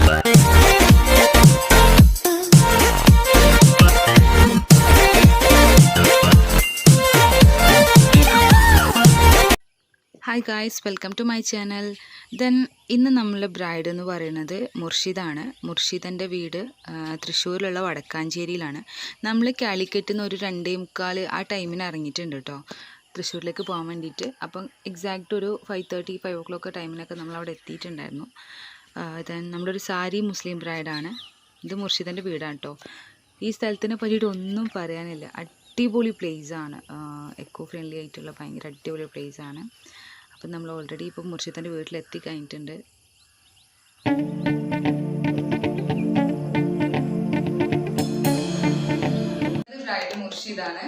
Hi guys, welcome to my channel. ഇന്ന് നമ്മളെ bride എന്ന് പറയുന്നത് മുർഷിദാണ്. മുർഷിദൻ്റെ വീട് തൃശ്ശൂരിലുള്ള വടക്കാഞ്ചേരിയിലാണ്. നമ്മൾ കാലിക്കറ്റിൽ നിന്ന് ഒരു 2:45 ആ ടൈമിന് ഇറങ്ങിയിട്ടുണ്ട് കേട്ടോ, തൃശ്ശൂരിലേക്ക് പോകാൻ വേണ്ടിയിട്ട്. അപ്പം എക്സാക്റ്റ് ഒരു 5:30 5 o'clock ടൈമിനൊക്കെ നമ്മളവിടെ എത്തിയിട്ടുണ്ടായിരുന്നു. നമ്മുടെ ഒരു സാരി മുസ്ലിം ബ്രൈഡാണ്. ഇത് മുർഷിദൻ്റെ വീടാണ് കേട്ടോ. ഈ സ്ഥലത്തിനെ പറ്റിയിട്ട് ഒന്നും പറയാനില്ല. അടിപൊളി പ്ലേസാണ്, എക്കോ ഫ്രണ്ട്ലി ആയിട്ടുള്ള ഭയങ്കര അടിപൊളി പ്ലേസാണ്. അപ്പം നമ്മൾ ഓൾറെഡി ഇപ്പോൾ മുർഷിദൻ്റെ വീട്ടിലെത്തി കഴിഞ്ഞിട്ടുണ്ട്. ഇത് ബ്രൈഡ് മുർഷിദാണ്.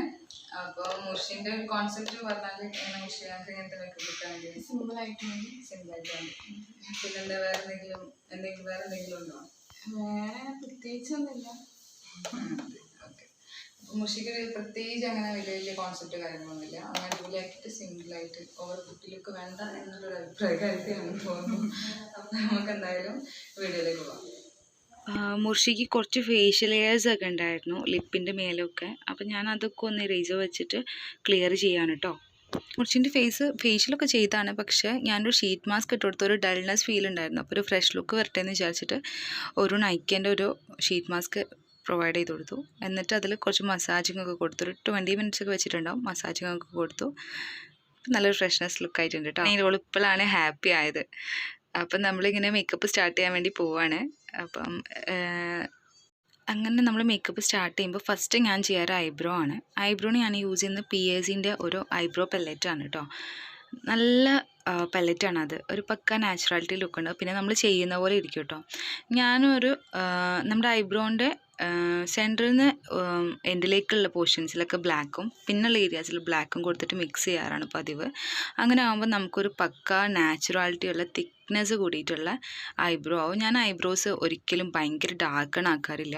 അപ്പോൾ മുർഷിൻ്റെ ഒരു കോൺസെപ്റ്റ് പറഞ്ഞാൽ എങ്ങനെ മുർഷിദാക്ക് ഇങ്ങനത്തെ മേക്കപ്പ് കിട്ടാൻ വേണ്ടി സിമ്പിളായിട്ട് വേണ്ടി. പിന്നെന്താ വേറെ എന്തെങ്കിലും ഉണ്ടോ? വേറെ പ്രത്യേകിച്ചൊന്നുമില്ല. ഓക്കെ. മുർഷിക്ക് പ്രത്യേകിച്ച് അങ്ങനെ വലിയ കോൺസെപ്റ്റ് കാര്യങ്ങളൊന്നുമില്ല. അങ്ങനെ അടിപൊളിയാക്കിയിട്ട് സിമ്പിളായിട്ട് ഓവർ കുട്ടിയിലൊക്കെ വേണ്ട എന്നുള്ളൊരു അഭിപ്രായമാണെന്ന് തോന്നുന്നു. അപ്പം നമുക്ക് എന്തായാലും വീഡിയോയിലേക്ക് പോകാം. മുർഷിക്ക് കുറച്ച് ഫേഷ്യൽ ലെയേഴ്സ് ഒക്കെ ഉണ്ടായിരുന്നു ലിപ്പിൻ്റെ മേലൊക്കെ. അപ്പം ഞാൻ അതൊക്കെ ഒന്ന് ഇറേസർ വെച്ചിട്ട് ക്ലിയർ ചെയ്യാണ് കേട്ടോ. മുർഷിൻ്റെ ഫേഷ്യലൊക്കെ ചെയ്താണ്, പക്ഷേ ഞാനൊരു ഷീറ്റ് മാസ്ക് ഇട്ട് കൊടുത്ത് ഒരു ഡൾനെസ് ഫീൽ ഉണ്ടായിരുന്നു. അപ്പോൾ ഒരു ഫ്രഷ് ലുക്ക് വരട്ടെ എന്ന് വിചാരിച്ചിട്ട് ഒരു നൈക്കേൻ്റെ ഒരു ഷീറ്റ് മാസ്ക് പ്രൊവൈഡ് ചെയ്ത് കൊടുത്തു. എന്നിട്ട് അതിൽ കുറച്ച് മസാജിങ് ഒക്കെ കൊടുത്തു. ഒരു 20 minutes ഒക്കെ വെച്ചിട്ടുണ്ടാവും. മസാജിങ് ഒക്കെ കൊടുത്തു. നല്ലൊരു ഫ്രഷ്നെസ് ലുക്ക് ആയിട്ടുണ്ട് കേട്ടോ. അതിനോട് ഇപ്പോഴാണ് ഹാപ്പി ആയത്. അപ്പം നമ്മളിങ്ങനെ മേക്കപ്പ് സ്റ്റാർട്ട് ചെയ്യാൻ വേണ്ടി പോവാണ്. അപ്പം അങ്ങനെ നമ്മൾ മേക്കപ്പ് സ്റ്റാർട്ട് ചെയ്യുമ്പോൾ ഫസ്റ്റ് ഞാൻ ചെയ്യാറ് ഐബ്രോ ആണ്. ഐബ്രോന് ഞാൻ യൂസ് ചെയ്യുന്നത് PACൻ്റെ ഒരു ഐബ്രോ പെല്ലറ്റാണ് കേട്ടോ. നല്ല പെല്ലറ്റാണ്. അത് ഒരു പക്ക നാച്ചുറാലിറ്റി ലുക്കുണ്ട്. പിന്നെ നമ്മൾ ചെയ്യുന്ന പോലെ ഇരിക്കും കേട്ടോ. ഞാനൊരു നമ്മുടെ ഐബ്രോൻ്റെ സെൻറ്ററിൽ നിന്ന് എൻഡിലേക്കുള്ള പോർഷൻസിലൊക്കെ ബ്ലാക്കും പിന്നുള്ള ഏരിയാസിൽ ബ്ലാക്കും കൊടുത്തിട്ട് മിക്സ് ചെയ്യാറാണ് പതിവ്. അങ്ങനെ ആകുമ്പോൾ നമുക്കൊരു പക്ക നാച്ചുറാലിറ്റിയുള്ള തിക്നെസ് കൂടിയിട്ടുള്ള ഐബ്രോ ആവും. ഞാൻ ഐബ്രോസ് ഒരിക്കലും ഭയങ്കര ഡാർക്കൺ ആക്കാറില്ല.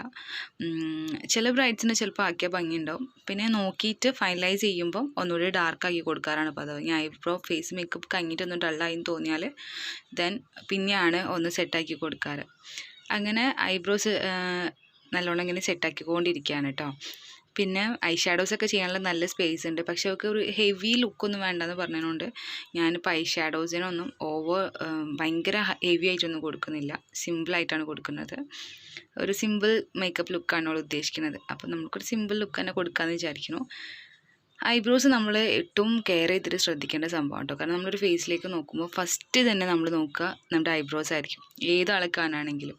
ചില ബ്രൈഡ്സിന് ചിലപ്പോൾ ആക്കിയാൽ ഭംഗിയുണ്ടാവും. പിന്നെ നോക്കിയിട്ട് ഫൈനലൈസ് ചെയ്യുമ്പോൾ ഒന്നുകൂടി ഡാർക്കാക്കി കൊടുക്കാറാണ് പതിവ്. ഞാൻ ഐബ്രോ ഫേസ് മേക്കപ്പ് കഴിഞ്ഞിട്ടൊന്ന് ഡള്ളായി തോന്നിയാൽ പിന്നെയാണ് ഒന്ന് സെറ്റാക്കി കൊടുക്കാറ്. അങ്ങനെ ഐബ്രോസ് നല്ലോണം ഇങ്ങനെ സെറ്റാക്കിക്കൊണ്ടിരിക്കുകയാണ് കേട്ടോ. പിന്നെ ഐ ഷാഡോസൊക്കെ ചെയ്യാനുള്ള നല്ല സ്പേസ് ഉണ്ട്, പക്ഷെ അവർക്ക് ഒരു ഹെവി ലുക്കൊന്നും വേണ്ടെന്ന് പറഞ്ഞതുകൊണ്ട് ഞാനിപ്പോൾ ഐ ഷാഡോസിനൊന്നും ഭയങ്കര ഹെവി ആയിട്ടൊന്നും കൊടുക്കുന്നില്ല. സിമ്പിളായിട്ടാണ് കൊടുക്കുന്നത്. ഒരു സിമ്പിൾ മേക്കപ്പ് ലുക്കാണ് അവൾ ഉദ്ദേശിക്കുന്നത്. അപ്പോൾ നമുക്കൊരു സിമ്പിൾ ലുക്ക് തന്നെ കൊടുക്കാമെന്ന് വിചാരിക്കുന്നു. ഐബ്രോസ് നമ്മൾ ഏറ്റവും കെയർ ചെയ്തിട്ട് ശ്രദ്ധിക്കേണ്ട സംഭവം കേട്ടോ. കാരണം നമ്മളൊരു ഫേസിലേക്ക് നോക്കുമ്പോൾ ഫസ്റ്റ് തന്നെ നമ്മൾ നോക്കുക നമ്മുടെ ഐബ്രോസ് ആയിരിക്കും, ഏത് ആൾക്കാരാണെങ്കിലും.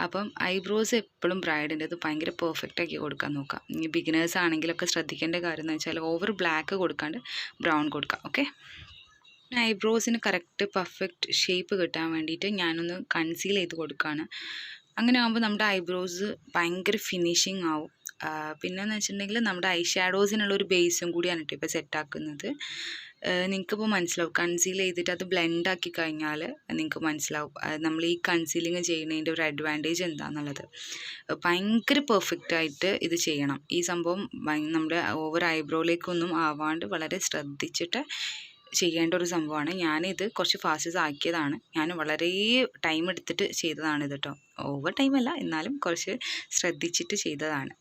അപ്പം ഐബ്രോസ് എപ്പോഴും ബ്രൈഡിൻ്റെ അത് ഭയങ്കര പെർഫെക്റ്റ് ആക്കി കൊടുക്കാൻ നോക്കാം. ഈ ബിഗിനേഴ്സ് ആണെങ്കിലൊക്കെ ശ്രദ്ധിക്കേണ്ട കാര്യം എന്ന് വെച്ചാൽ ഓവർ ബ്ലാക്ക് കൊടുക്കാണ്ട് ബ്രൗൺ കൊടുക്കാം. ഓക്കെ. ഐബ്രോസിന് കറക്റ്റ് പെർഫെക്റ്റ് ഷേപ്പ് കിട്ടാൻ വേണ്ടിയിട്ട് ഞാനൊന്ന് കൺസീൽ ചെയ്ത് കൊടുക്കുകയാണ്. അങ്ങനെ ആകുമ്പോൾ നമ്മുടെ ഐബ്രോസ് ഭയങ്കര ഫിനിഷിങ് ആവും. പിന്നെയെന്ന് വെച്ചിട്ടുണ്ടെങ്കിൽ നമ്മുടെ ഐ ഷാഡോസിനുള്ളൊരു ബേസും കൂടിയാണ് കേട്ടോ ഇപ്പോൾ സെറ്റാക്കുന്നത്. നിങ്ങൾക്കിപ്പോൾ മനസ്സിലാവും, കൺസീൽ ചെയ്തിട്ട് അത് ബ്ലെൻഡാക്കി കഴിഞ്ഞാൽ നിങ്ങൾക്ക് മനസ്സിലാവും നമ്മൾ ഈ കൺസീലിങ് ചെയ്യുന്നതിൻ്റെ ഒരു അഡ്വാൻറ്റേജ് എന്താണെന്നുള്ളത്. ഭയങ്കര പെർഫെക്റ്റായിട്ട് ഇത് ചെയ്യണം. ഈ സംഭവം നമ്മുടെ ഓവർ ഐബ്രോയിലേക്കൊന്നും ആവാണ്ട് വളരെ ശ്രദ്ധിച്ചിട്ട് ചെയ്യേണ്ട ഒരു സംഭവമാണ്. ഞാനിത് കുറച്ച് ഫാസ്റ്റസ് ആക്കിയതാണ്. ഞാൻ വളരെ ടൈം എടുത്തിട്ട് ചെയ്തതാണിത് കേട്ടോ. ഓവർ ടൈമല്ല, എന്നാലും കുറച്ച് ശ്രദ്ധിച്ചിട്ട് ചെയ്തതാണ്.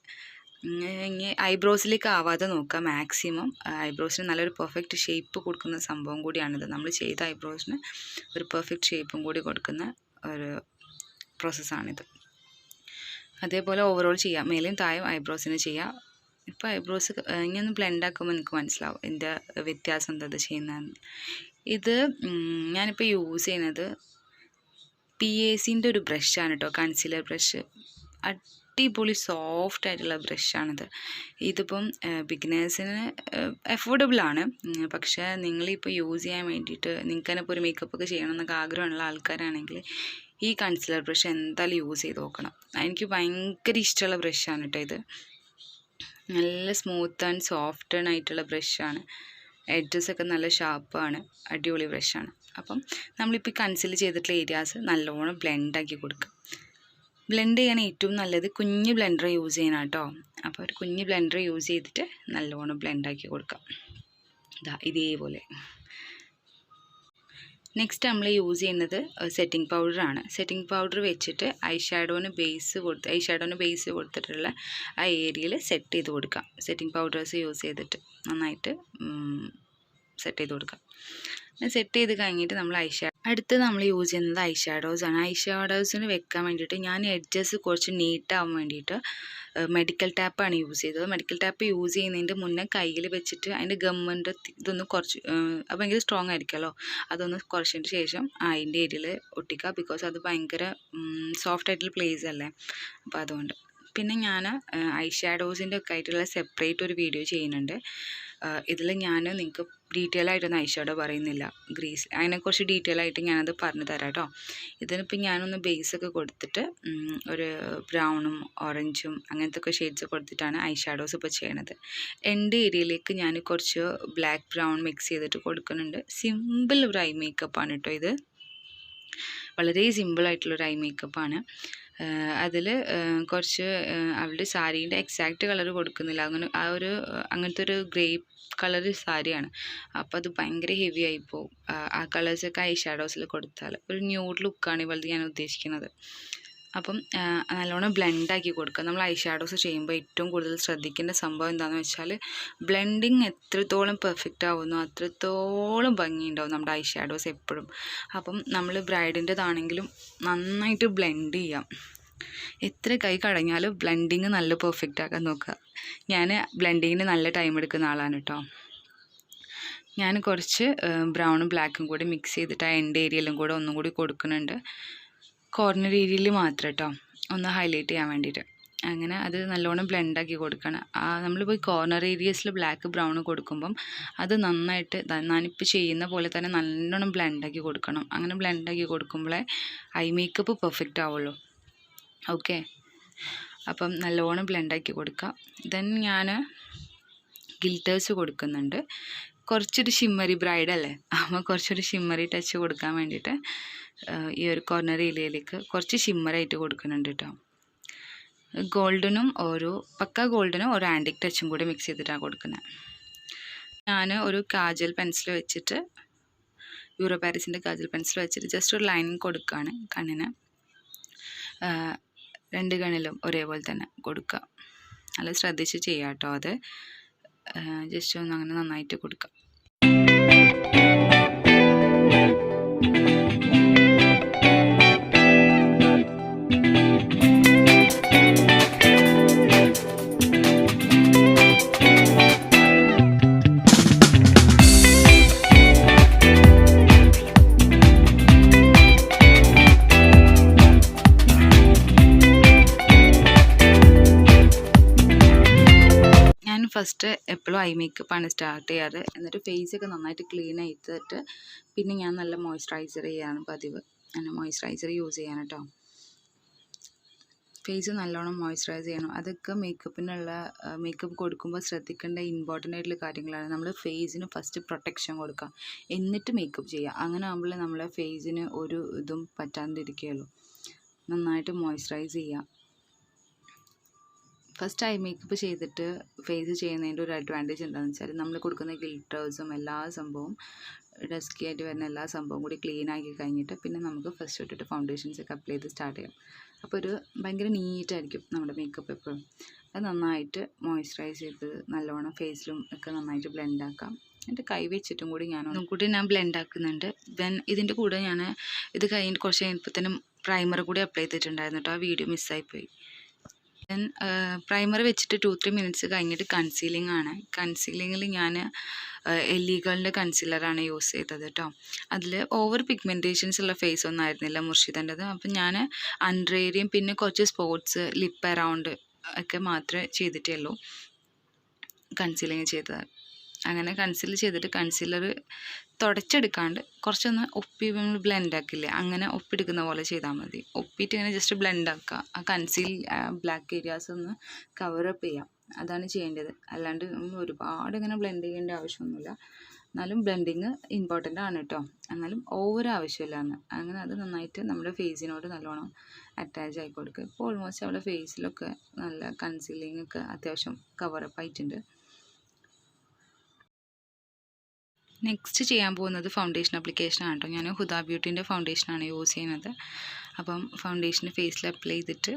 ഇനി ഐബ്രോസിലേക്ക് ആവാതെ നോക്കുക മാക്സിമം. ഐബ്രോസിന് നല്ലൊരു പെർഫെക്റ്റ് ഷേപ്പ് കൊടുക്കുന്ന സംഭവം കൂടിയാണിത്. നമ്മൾ ചെയ്ത ഐബ്രോസിന് ഒരു പെർഫെക്റ്റ് ഷേപ്പും കൂടി കൊടുക്കുന്ന ഒരു പ്രോസസ്സാണിത്. അതേപോലെ ഓവറോൾ ചെയ്യാം, മേലെയും താഴെയും ഐബ്രോസിന് ചെയ്യാം. ഇപ്പോൾ ഐബ്രോസ് ഇങ്ങനെ ബ്ലെൻഡാക്കുമ്പോൾ എനിക്ക് മനസ്സിലാവും എൻ്റെ വ്യത്യാസം എന്താ ചെയ്യുന്നതെന്ന്. ഇത് ഞാനിപ്പോൾ യൂസ് ചെയ്യുന്നത് PACൻ്റെ ഒരു ബ്രഷാണ് കേട്ടോ, കൺസീലർ ബ്രഷ്. അടിപൊളി സോഫ്റ്റ് ആയിട്ടുള്ള ബ്രഷാണിത്. ഇതിപ്പം ബിഗിനേഴ്സിന് അഫോർഡബിളാണ്. പക്ഷേ നിങ്ങളിപ്പോൾ യൂസ് ചെയ്യാൻ വേണ്ടിയിട്ട് നിങ്ങൾക്ക് തന്നെ ഇപ്പോൾ ഒരു മേക്കപ്പൊക്കെ ചെയ്യണം എന്നൊക്കെ ആഗ്രഹമുള്ള ആൾക്കാരാണെങ്കിൽ ഈ കൺസീലർ ബ്രഷ് എന്തായാലും യൂസ് ചെയ്ത് നോക്കണം. എനിക്ക് ഭയങ്കര ഇഷ്ടമുള്ള ബ്രഷാണ് കേട്ടോ ഇത്. നല്ല സ്മൂത്ത് ആൻഡ് സോഫ്റ്റ് ആയിട്ടുള്ള ബ്രഷാണ്. എഡ്ജസൊക്കെ നല്ല ഷാർപ്പാണ്. അടിപൊളി ബ്രഷാണ്. അപ്പം നമ്മളിപ്പോൾ കൺസീൽ ചെയ്തിട്ടുള്ള ഏരിയാസ് നല്ലോണം ബ്ലെൻഡാക്കി കൊടുക്കുക. ബ്ലെൻഡ് ചെയ്യാൻ ഏറ്റവും നല്ലത് കുഞ്ഞ് ബ്ലെൻഡർ യൂസ് ചെയ്യണം കേട്ടോ. അപ്പോൾ ഒരു കുഞ്ഞ് ബ്ലെൻഡർ യൂസ് ചെയ്തിട്ട് നല്ലോണം ബ്ലെൻഡാക്കി കൊടുക്കാം. ഇതേപോലെ. നെക്സ്റ്റ് നമ്മൾ യൂസ് ചെയ്യുന്നത് സെറ്റിംഗ് പൗഡറാണ്. സെറ്റിംഗ് പൗഡർ വെച്ചിട്ട് ഐ ഷാഡോന് ബേസ് കൊടുത്തിട്ടുള്ള ആ ഏരിയയിൽ സെറ്റ് ചെയ്ത് കൊടുക്കാം. സെറ്റിംഗ് പൗഡേഴ്സ് യൂസ് ചെയ്തിട്ട് നന്നായിട്ട് സെറ്റ് ചെയ്ത് കൊടുക്കാം. സെറ്റ് ചെയ്ത് കഴിഞ്ഞിട്ട് നമ്മൾ അടുത്ത് നമ്മൾ യൂസ് ചെയ്യുന്നത് ഐ ഷാഡോസാണ്. ഐ ഷാഡോസിന് വെക്കാൻ വേണ്ടിയിട്ട് ഞാൻ എഡ്ജസ് കുറച്ച് നീട്ടാവാൻ വേണ്ടിയിട്ട് മെഡിക്കൽ ടാപ്പാണ് യൂസ് ചെയ്തത്. മെഡിക്കൽ ടാപ്പ് യൂസ് ചെയ്യുന്നതിൻ്റെ മുന്നേ കയ്യിൽ വെച്ചിട്ട് അതിൻ്റെ ഗമ്മിൻ്റെ ഇതൊന്ന് കുറച്ച് അത് ഭയങ്കര സ്ട്രോങ് ആയിരിക്കുമല്ലോ, അതൊന്ന് കുറച്ചതിന് ശേഷം അതിൻ്റെ ഏരിയയിൽ ഒട്ടിക്കുക. ബിക്കോസ് അത് ഭയങ്കര സോഫ്റ്റ് ആയിട്ടുള്ള പ്ലേസ് അല്ലേ, അപ്പോൾ അതുകൊണ്ട്. പിന്നെ ഞാൻ ഐ ഷാഡോസിൻ്റെ ഒക്കെ ആയിട്ടുള്ള സെപ്പറേറ്റ് ഒരു വീഡിയോ ചെയ്യുന്നുണ്ട്. ഇതിൽ ഞാൻ നിങ്ങൾക്ക് ഡീറ്റെയിൽ ആയിട്ടൊന്നും ഐ ഷാഡോ പറയുന്നില്ല, അതിനെക്കുറിച്ച് ഡീറ്റെയിൽ ആയിട്ട് ഞാനത് പറഞ്ഞു തരാം കേട്ടോ. ഇതിനിപ്പോൾ ഞാനൊന്ന് ബേസൊക്കെ കൊടുത്തിട്ട് ഒരു ബ്രൗണും ഓറഞ്ചും അങ്ങനത്തെ ഒക്കെ ഷെയ്ഡ്സ് കൊടുത്തിട്ടാണ് ഐ ഷാഡോസ് ഇപ്പോൾ ചെയ്യണത്. എൻ്റെ ഏരിയയിലേക്ക് ഞാൻ കുറച്ച് ബ്ലാക്ക് ബ്രൗൺ മിക്സ് ചെയ്തിട്ട് കൊടുക്കുന്നുണ്ട്. സിമ്പിൾ ഒരു ഐ മേക്കപ്പാണ് കേട്ടോ ഇത്, വളരെ സിമ്പിളായിട്ടുള്ളൊരു ഐ മേക്കപ്പാണ്. അതിൽ കുറച്ച് അവളുടെ സാരീൻ്റെ എക്സാക്റ്റ് കളർ കൊടുക്കുന്നില്ല, അങ്ങനത്തെ ഒരു ഗ്രേ കളർ സാരിയാണ്. അപ്പോൾ അത് ഭയങ്കര ഹെവി ആയിപ്പോവും. ആ കളേഴ്സൊക്കെ ഐ ഷാഡോസിൽ കൊടുത്താൽ ഒരു ന്യൂഡ് ലുക്കാണ് ഇവളത് ഞാൻ ഉദ്ദേശിക്കുന്നത്. അപ്പം നല്ലോണം ബ്ലെൻഡാക്കി കൊടുക്കുക. നമ്മൾ ഐ ഷാഡോസ് ചെയ്യുമ്പോൾ ഏറ്റവും കൂടുതൽ ശ്രദ്ധിക്കേണ്ട സംഭവം എന്താണെന്ന് വെച്ചാൽ, ബ്ലെൻഡിങ് എത്രത്തോളം പെർഫെക്റ്റ് ആവുന്നോ അത്രത്തോളം ഭംഗിയുണ്ടാവും നമ്മുടെ ഐ ഷാഡോസ് എപ്പോഴും. അപ്പം നമ്മൾ ബ്രൈഡിൻ്റെതാണെങ്കിലും നന്നായിട്ട് ബ്ലെൻഡ് ചെയ്യാം. എത്ര കൈ കടഞ്ഞാലും ബ്ലെൻഡിങ് നല്ല പെർഫെക്റ്റ് ആക്കാൻ നോക്കുക. ഞാൻ ബ്ലെൻഡിങ്ങിന് നല്ല ടൈം എടുക്കുന്ന ആളാണ് കേട്ടോ. ഞാൻ കുറച്ച് ബ്രൗണും ബ്ലാക്കും കൂടി മിക്സ് ചെയ്തിട്ട് ആ എൻഡ് ഏരിയയിലും കൂടെ ഒന്നും കൂടി കൊടുക്കുന്നുണ്ട്. കോർണർ ഏരിയയിൽ മാത്രം കേട്ടോ, ഒന്ന് ഹൈലൈറ്റ് ചെയ്യാൻ വേണ്ടിയിട്ട്. അങ്ങനെ അത് നല്ലോണം ബ്ലെൻഡാക്കി കൊടുക്കണം. നമ്മളിപ്പോൾ കോർണർ ഏരിയസിൽ ബ്ലാക്ക് ബ്രൗൺ കൊടുക്കുമ്പം അത് നന്നായിട്ട് ഞാനിപ്പോൾ ചെയ്യുന്ന പോലെ തന്നെ നല്ലോണം ബ്ലെൻഡാക്കി കൊടുക്കണം. അങ്ങനെ ബ്ലെൻഡാക്കി കൊടുക്കുമ്പോഴേ ഐ മേക്കപ്പ് പെർഫെക്റ്റ് ആവുള്ളൂ. ഓക്കെ, അപ്പം നല്ലോണം ബ്ലെൻഡാക്കി കൊടുക്കാം. ദെൻ ഞാൻ ഗിൽറ്റേഴ്സ് കൊടുക്കുന്നുണ്ട്. കുറച്ചൊരു ഷിമ്മറി ബ്രൈഡല്ലേ, അപ്പോൾ കുറച്ചൊരു ഷിമ്മറി ടച്ച് കൊടുക്കാൻ വേണ്ടിയിട്ട് ഈ ഒരു കോർണർ ഏരിയയിലേക്ക് കുറച്ച് ഷിമ്മറായിട്ട് കൊടുക്കുന്നുണ്ട് കേട്ടോ. പക്ക ഗോൾഡനും ഒരു ആൻറ്റിക് ടച്ചും കൂടി മിക്സ് ചെയ്തിട്ടാണ് കൊടുക്കുന്നത്. ഞാൻ ഒരു കാജൽ പെൻസിൽ വെച്ചിട്ട്, യൂറോ പാരീസിൻ്റെ കാജൽ പെൻസിൽ വെച്ചിട്ട് ജസ്റ്റ് ഒരു ലൈൻ കൊടുക്കുകയാണ് കണ്ണിന്. രണ്ട് കണ്ണിലും ഒരേപോലെ തന്നെ കൊടുക്കുക. നല്ല ശ്രദ്ധിച്ച് ചെയ്യാം കേട്ടോ. അത് ജസ്റ്റ് ഒന്ന് അങ്ങനെ നന്നായിട്ട് കൊടുക്കുക. ഫസ്റ്റ് എപ്പോഴും ഐ മേക്കപ്പാണ് സ്റ്റാർട്ട് ചെയ്യാറ്. എന്നിട്ട് ഫേസൊക്കെ നന്നായിട്ട് ക്ലീൻ ചെയ്തിട്ട് പിന്നെ ഞാൻ നല്ല മോയ്സ്ചറൈസർ ചെയ്യാണ് പതിവ്. അങ്ങനെ മോയ്സ്ചറൈസർ യൂസ് ചെയ്യാൻ കേട്ടോ. ഫേസ് നല്ലോണം മോയ്സ്ചറൈസ് ചെയ്യണം. അതൊക്കെ മേക്കപ്പ് കൊടുക്കുമ്പോൾ ശ്രദ്ധിക്കേണ്ട ഇമ്പോർട്ടൻ്റ് ആയിട്ടുള്ള കാര്യങ്ങളാണ്. നമ്മൾ ഫേസിന് ഫസ്റ്റ് പ്രൊട്ടക്ഷൻ കൊടുക്കുക, എന്നിട്ട് മേക്കപ്പ് ചെയ്യുക. അങ്ങനെ ആകുമ്പോൾ നമ്മളെ ഫേസിന് ഒരു ഇതും പറ്റാണ്ടിരിക്കുകയുള്ളൂ. നന്നായിട്ട് മോയ്സ്ചറൈസ് ചെയ്യുക. ഫസ്റ്റ് ഐ മേക്കപ്പ് ചെയ്തിട്ട് ഫേസ് ചെയ്യുന്നതിൻ്റെ ഒരു അഡ്വാൻറ്റേജ് എന്താണെന്ന് വെച്ചാൽ, നമ്മൾ കൊടുക്കുന്ന ഗിൽറ്റേഴ്സും എല്ലാ സംഭവവും ഡസ്കി ആയിട്ട് വരുന്ന എല്ലാ സംഭവം കൂടി ക്ലീൻ ആക്കി കഴിഞ്ഞിട്ട് പിന്നെ നമുക്ക് ഫസ്റ്റ് തൊട്ടിട്ട് ഫൗണ്ടേഷൻസ് ഒക്കെ അപ്ലൈ ചെയ്ത് സ്റ്റാർട്ട് ചെയ്യാം. അപ്പോൾ ഒരു ഭയങ്കര നീറ്റായിരിക്കും നമ്മുടെ മേക്കപ്പ് എപ്പോഴും. അത് നന്നായിട്ട് മോയ്സ്ചറൈസ് ചെയ്ത് നല്ലോണം ഫേസിലും ഒക്കെ നന്നായിട്ട് ബ്ലെൻഡ് ആക്കാം. എന്നിട്ട് കൈ വെച്ചിട്ടും കൂടി ഒന്നും കൂടി ഞാൻ ബ്ലെൻഡ് ആക്കുന്നുണ്ട്. ദെൻ ഇതിൻ്റെ കൂടെ ഞാൻ ഇത് കഴിഞ്ഞിട്ട് കുറച്ച് കഴിഞ്ഞപ്പോഴത്തേനും പ്രൈമർ കൂടി അപ്ലൈ ചെയ്തിട്ടുണ്ടായിരുന്നു കേട്ടോ. ആ വീഡിയോ മിസ്സായിപ്പോയി. ദെൻ പ്രൈമർ വെച്ചിട്ട് 2-3 മിനിറ്റ്സ് കഴിഞ്ഞിട്ട് കൺസീലിംഗ് ആണ്. കൺസീലിങ്ങിൽ ഞാൻ എല്ലികളുടെ കൺസീലറാണ് യൂസ് ചെയ്തത് കേട്ടോ. അതിൽ ഓവർ പിഗ്മെൻറ്റേഷൻസ് ഉള്ള ഫേസ് ഒന്നും ആയിരുന്നില്ല മുർഷിദൻ്റെത്. അപ്പം ഞാൻ അണ്ടർ ഏരിയയും പിന്നെ കുറച്ച് സ്പോട്ട്സ് ലിപ്പ് അറൗണ്ട് ഒക്കെ മാത്രമേ ചെയ്തിട്ടേ ഉള്ളൂ കൺസീലിങ് ചെയ്തത്. അങ്ങനെ കൺസീൽ ചെയ്തിട്ട് കൺസീലർ തുടച്ചെടുക്കാണ്ട് കുറച്ചൊന്ന് ഒപ്പി ബ്ലെൻഡ് ആക്കില്ലേ, അങ്ങനെ ഒപ്പിയെടുക്കുന്ന പോലെ ചെയ്താൽ മതി. ഒപ്പിയിട്ട് ഇങ്ങനെ ജസ്റ്റ് ബ്ലെൻഡ് ആക്കുക. ആ ബ്ലാക്ക് ഏരിയാസ് ഒന്ന് കവറപ്പ് ചെയ്യാം, അതാണ് ചെയ്യേണ്ടത്. അല്ലാണ്ട് നമ്മൾ ഒരുപാട് ഇങ്ങനെ ബ്ലെൻഡ് ചെയ്യേണ്ട ആവശ്യമൊന്നുമില്ല. എന്നാലും ബ്ലെൻഡിങ് ഇമ്പോർട്ടൻ്റ് ആണ് കേട്ടോ. എന്നാലും ഓവർ ആവശ്യമില്ല എന്ന്. അങ്ങനെ അത് നന്നായിട്ട് നമ്മുടെ ഫേസിനോട് നല്ലോണം അറ്റാച്ച് ആയി കൊടുക്കുക. ഇപ്പോൾ ഓൾമോസ്റ്റ് അവളുടെ ഫേസിലൊക്കെ നല്ല കൺസീലിംഗ് ഒക്കെ അത്യാവശ്യം കവറപ്പ് ആയിട്ടുണ്ട്. നെക്സ്റ്റ് ചെയ്യാൻ പോകുന്നത് ഫൗണ്ടേഷൻ ആപ്ലിക്കേഷനാണ് കേട്ടോ. ഞാൻ ഹുദ ബ്യൂട്ടീൻ്റെ ഫൗണ്ടേഷനാണ് യൂസ് ചെയ്യുന്നത്. അപ്പം ഫൗണ്ടേഷൻ ഫേസിൽ അപ്ലൈ ചെയ്തിട്ട്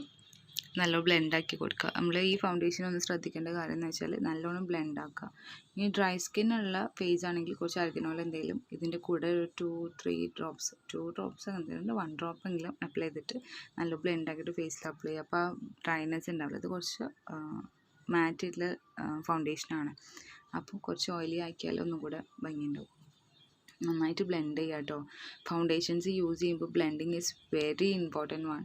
നല്ല ബ്ലെൻഡാക്കി കൊടുക്കുക. നമ്മൾ ഈ ഫൗണ്ടേഷൻ ഒന്ന് ശ്രദ്ധിക്കേണ്ട കാര്യം എന്ന് വെച്ചാൽ നല്ലോണം ബ്ലെൻഡാക്കുക. ഇനി ഡ്രൈ സ്കിന്നുള്ള ഫേസ് ആണെങ്കിൽ കുറച്ച് അരികിനോൾ എന്തെങ്കിലും ഇതിൻ്റെ കൂടെ ഒരു 2-3 ഡ്രോപ്സ് 2 ഡ്രോപ്സ് എന്തെങ്കിലും 1 ഡ്രോപ്പ് എങ്കിലും അപ്ലൈ ചെയ്തിട്ട് നല്ല ബ്ലെൻഡാക്കിയിട്ട് ഫേസിൽ അപ്ലൈ ചെയ്യുക. അപ്പോൾ ആ ഡ്രൈനെസ് ഉണ്ടാവില്ല. ഇത് കുറച്ച് മാറ്റായിട്ടുള്ള ഫൗണ്ടേഷനാണ്. അപ്പോൾ കുറച്ച് ഓയിലി ആക്കിയാൽ ഒന്നും കൂടെ ഭംഗിയുണ്ടാവും. നന്നായിട്ട് ബ്ലെൻഡ് ചെയ്യുക കേട്ടോ. ഫൗണ്ടേഷൻസ് യൂസ് ചെയ്യുമ്പോൾ blending is very important one.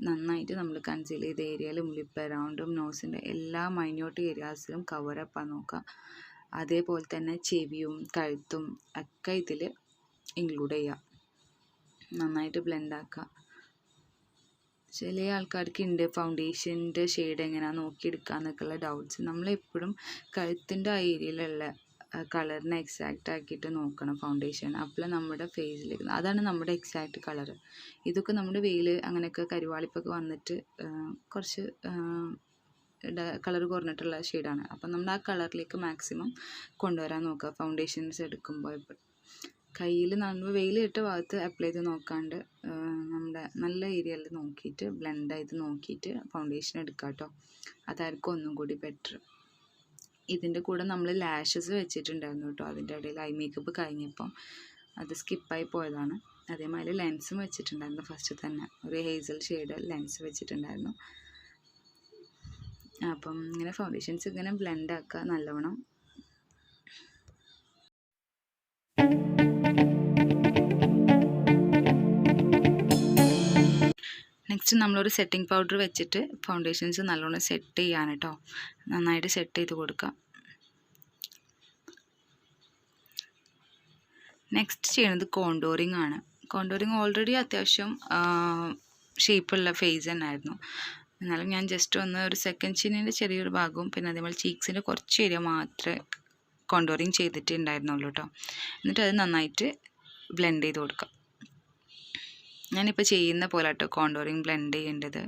നന്നായിട്ട് നമ്മൾ കൺസീൽ ചെയ്ത ഏരിയയിലും ലിപ്പ് അറൗണ്ടും നോസിൻ്റെ എല്ലാ മൈന്യൂട്ട് ഏരിയാസിലും കവറപ്പ് ആക്കാൻ നോക്കുക. അതേപോലെ തന്നെ ചെവിയും കഴുത്തും ഒക്കെ ഇതിൽ ഇൻക്ലൂഡ് ചെയ്യുക. നന്നായിട്ട് ബ്ലെൻഡാക്കുക. ചില ആൾക്കാർക്ക് ഉണ്ട് ഫൗണ്ടേഷൻ്റെ ഷെയ്ഡ് എങ്ങനെയാണ് നോക്കിയെടുക്കുക എന്നൊക്കെയുള്ള ഡൗട്ട്സ്. നമ്മളെപ്പോഴും കഴുത്തിൻ്റെ ആ ഏരിയയിലുള്ള കളറിനെ എക്സാക്റ്റ് ആക്കിയിട്ട് നോക്കണം ഫൗണ്ടേഷൻ. അപ്പോൾ നമ്മുടെ ഫേസിലേക്ക് അതാണ് നമ്മുടെ എക്സാക്റ്റ് കളറ്. ഇതൊക്കെ നമ്മുടെ വെയിൽ അങ്ങനെയൊക്കെ കരുവാളിപ്പൊക്കെ വന്നിട്ട് കുറച്ച് കളർ കുറഞ്ഞിട്ടുള്ള ഷെയ്ഡാണ്. അപ്പം നമ്മൾ ആ കളറിലേക്ക് മാക്സിമം കൊണ്ടുവരാൻ നോക്കുക ഫൗണ്ടേഷൻസ് എടുക്കുമ്പോൾ. ഇപ്പോൾ കയ്യിൽ നമ്മൾ വെയിൽ ഇട്ട ഭാഗത്ത് അപ്ലൈ ചെയ്ത് നോക്കാണ്ട് നമ്മുടെ നല്ല ഏരിയയിൽ നോക്കിയിട്ട് ബ്ലെൻഡ് ചെയ്ത് നോക്കിയിട്ട് ഫൗണ്ടേഷൻ എടുക്കുക കേട്ടോ. അതായിരിക്കും ഒന്നും കൂടി ബെറ്റർ. ഇതിൻ്റെ കൂടെ നമ്മൾ ലാഷസ് വെച്ചിട്ടുണ്ടായിരുന്നു കേട്ടോ. അതിൻ്റെ ഇടയിൽ ഐ മേക്കപ്പ് കഴിഞ്ഞപ്പം അത് സ്കിപ്പായി പോയതാണ്. അതേമാതിരി ലെൻസും വെച്ചിട്ടുണ്ടായിരുന്നു. ഫസ്റ്റ് തന്നെ ഒരു ഹേസൽ ഷെയ്ഡ് ലെൻസ് വെച്ചിട്ടുണ്ടായിരുന്നു. അപ്പം ഇങ്ങനെ ഫൗണ്ടേഷൻസ് ഇങ്ങനെ ബ്ലെൻഡ് ആക്കുക നല്ലവണ്ണം. നെക്സ്റ്റ് നമ്മളൊരു സെറ്റിംഗ് പൗഡർ വെച്ചിട്ട് ഫൗണ്ടേഷൻസ് നല്ലോണം സെറ്റ് ചെയ്യാൻ കേട്ടോ. നന്നായിട്ട് സെറ്റ് ചെയ്ത് കൊടുക്കുക. നെക്സ്റ്റ് ചെയ്യുന്നത് കോണ്ടോറിങ് ആണ്. കോണ്ടോറിങ് ഓൾറെഡി അത്യാവശ്യം ഷേപ്പുള്ള ഫേസ് തന്നെയായിരുന്നു. എന്നാലും ഞാൻ ജസ്റ്റ് ഒന്ന് ഒരു സെക്കൻഡ് ചിന്നിൻ്റെ ചെറിയൊരു ഭാഗവും പിന്നെ അതേപോലെ ചീക്സിൻ്റെ കുറച്ച് ഏരിയ മാത്രമേ കോണ്ടോറിങ് ചെയ്തിട്ടുണ്ടായിരുന്നുള്ളൂ കേട്ടോ. എന്നിട്ട് അത് നന്നായിട്ട് ബ്ലെൻഡ് ചെയ്ത് കൊടുക്കുക. ഞാനിപ്പോൾ ചെയ്യുന്ന പോലെ കേട്ടോ കോണ്ടോറിങ് ബ്ലെൻഡ് ചെയ്യേണ്ടത്.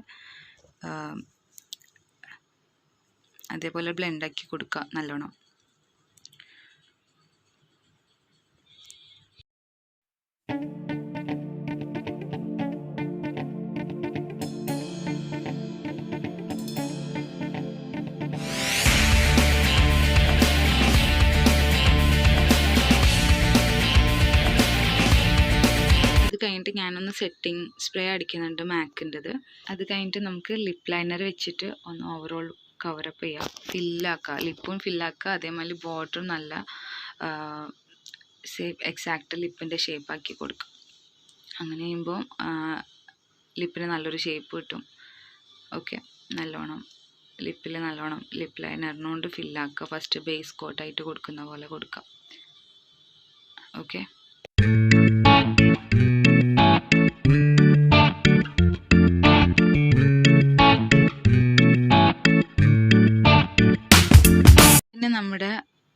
അതേപോലെ ബ്ലെൻഡാക്കി കൊടുക്കുക നല്ലോണം. കഴിഞ്ഞിട്ട് ഞാനൊന്ന് സെറ്റിംഗ് സ്പ്രേ അടിക്കുന്നുണ്ട് മാക്കിൻ്റെത്. അത് കഴിഞ്ഞിട്ട് നമുക്ക് ലിപ്പ് ലൈനർ വെച്ചിട്ട് ഒന്ന് ഓവറോൾ കവറപ്പ് ചെയ്യുക. ഫില്ലാക്കുക, ലിപ്പും ഫില്ലാക്കുക. അതേമാതിരി ബോർഡറും നല്ല എക്സാക്റ്റ് ലിപ്പിൻ്റെ ഷേപ്പാക്കി കൊടുക്കുക. അങ്ങനെ ചെയ്യുമ്പോൾ ലിപ്പിന് നല്ലൊരു ഷേപ്പ് കിട്ടും. ഓക്കെ, നല്ലോണം ലിപ്പിൽ നല്ലോണം ലിപ്പ് ലൈനറിനോണ്ട് ഫില്ലാക്കുക. ഫസ്റ്റ് ബേസ് കോട്ടായിട്ട് കൊടുക്കുന്ന പോലെ കൊടുക്കുക. ഓക്കെ, പിന്നെ നമ്മുടെ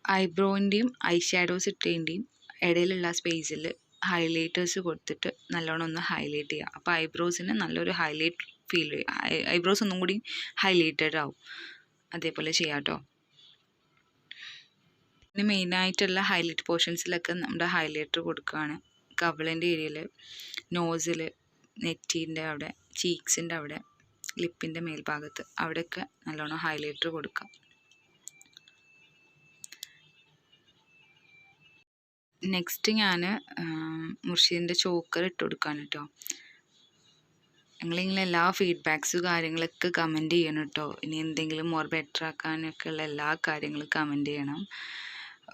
ഐബ്രോൻ്റെയും ഐ ഷാഡോസ് ഇട്ടതിൻ്റെയും ഇടയിലുള്ള സ്പേസിൽ ഹൈലൈറ്റേഴ്സ് കൊടുത്തിട്ട് നല്ലോണം ഒന്ന് ഹൈലൈറ്റ് ചെയ്യുക. അപ്പോൾ ഐബ്രോസിന് നല്ലൊരു ഹൈലൈറ്റ് ഫീൽ ചെയ്യും. ഐബ്രോസ് ഒന്നും കൂടി ഹൈലൈറ്റഡ് ആവും. അതേപോലെ ചെയ്യാം കേട്ടോ. പിന്നെ മെയിനായിട്ടുള്ള ഹൈലൈറ്റ് പോർഷൻസിലൊക്കെ നമ്മുടെ ഹൈലൈറ്റർ കൊടുക്കുകയാണ്. കവിളിൻ്റെ ഏരിയയിൽ, നോസിൽ, നെറ്റീൻ്റെ അവിടെ, ചീക്സിൻ്റെ അവിടെ, ലിപ്പിൻ്റെ മേൽഭാഗത്ത് അവിടെയൊക്കെ നല്ലോണം ഹൈലൈറ്റർ കൊടുക്കുക. നെക്സ്റ്റ് ഞാൻ മുർഷിദിൻ്റെ ചോക്കർ ഇട്ട് കൊടുക്കുകയാണ് കേട്ടോ. നിങ്ങളിങ്ങനെ എല്ലാ ഫീഡ്ബാക്സും കാര്യങ്ങളൊക്കെ കമൻറ്റ് ചെയ്യണം കേട്ടോ. ഇനി എന്തെങ്കിലും മോർ ബെറ്റർ ആക്കാനൊക്കെ ഉള്ള എല്ലാ കാര്യങ്ങളും കമൻറ്റ് ചെയ്യണം.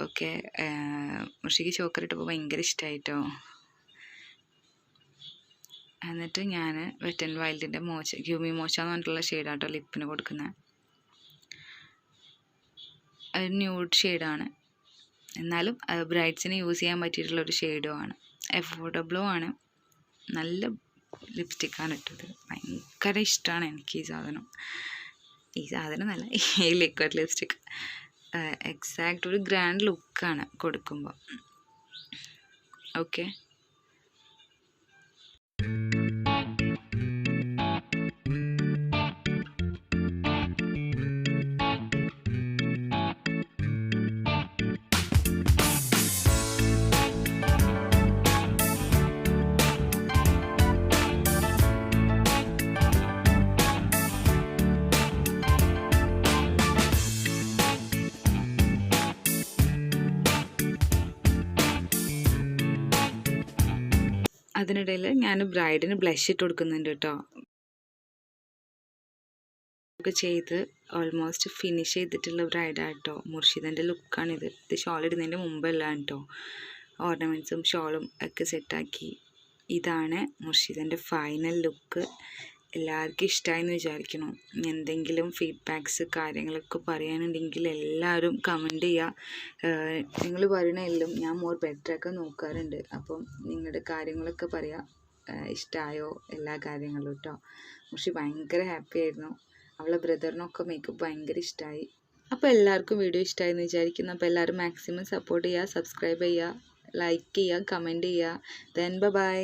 ഓക്കെ, മുർഷിക്ക് ചോക്കർ ഇട്ടപ്പോൾ ഭയങ്കര ഇഷ്ടമായിട്ടോ. എന്നിട്ട് ഞാൻ വെറ്റ് ആൻഡ് വൈൽഡിൻ്റെ ഗ്യൂമി മോച്ച എന്ന് പറഞ്ഞിട്ടുള്ള ഷെയ്ഡാട്ടോ ലിപ്പിന് കൊടുക്കുന്നത്. ഒരു ന്യൂഡ് ഷെയ്ഡാണ്, എന്നാലും ബ്രൈഡ്സിന് യൂസ് ചെയ്യാൻ പറ്റിയിട്ടുള്ളൊരു ഷെയ്ഡുമാണ്. അഫോർഡബിളും ആണ്. നല്ല ലിപ്സ്റ്റിക്കാണ് ഇട്ടത്. ഭയങ്കര ഇഷ്ടമാണ് എനിക്ക് ഈ സാധനം നല്ല ഈ ലിക്വിഡ് ലിപ്സ്റ്റിക്ക്. എക്സാക്റ്റ് ഒരു ഗ്രാൻഡ് ലുക്കാണ് കൊടുക്കുമ്പോൾ. ഓക്കെ, അതിനിടയിൽ ഞാൻ ബ്രൈഡിന് ബ്ലഷ് ഇട്ട് കൊടുക്കുന്നുണ്ട് കേട്ടോ. ഒക്കെ ചെയ്ത് ഓൾമോസ്റ്റ് ഫിനിഷ് ചെയ്തിട്ടുള്ള ബ്രൈഡാണ് കേട്ടോ. മുർഷിദൻ്റെ ലുക്കാണിത്. ഇത് ഷോൾ ഇടുന്നതിൻ്റെ മുമ്പല്ല കേട്ടോ. ഓർണമെൻറ്റ്സും ഷോളും ഒക്കെ സെറ്റാക്കി. ഇതാണ് മുർഷിദൻ്റെ ഫൈനൽ ലുക്ക്. എല്ലാവർക്കും ഇഷ്ടമായെന്ന് വിചാരിക്കണം. എന്തെങ്കിലും ഫീഡ്ബാക്ക്സ് കാര്യങ്ങളൊക്കെ പറയാനുണ്ടെങ്കിൽ എല്ലാവരും കമൻറ്റ് ചെയ്യുക. നിങ്ങൾ പറയണ എല്ലാം ഞാൻ മോർ ബെറ്ററൊക്കെ നോക്കാറുണ്ട്. അപ്പം നിങ്ങളുടെ കാര്യങ്ങളൊക്കെ പറയാം. ഇഷ്ടമായോ എല്ലാ കാര്യങ്ങളും കേട്ടോ. മുർഷി ഭയങ്കര ഹാപ്പി ആയിരുന്നു. അവളെ ബ്രദറിനൊക്കെ മേക്കപ്പ് ഭയങ്കര ഇഷ്ടമായി. അപ്പോൾ എല്ലാവർക്കും വീഡിയോ ഇഷ്ടമായെന്ന് വിചാരിക്കുന്നു. അപ്പോൾ എല്ലാവരും മാക്സിമം സപ്പോർട്ട് ചെയ്യുക, സബ്സ്ക്രൈബ് ചെയ്യുക, ലൈക്ക് ചെയ്യുക, കമൻറ്റ് ചെയ്യുക. Then bye.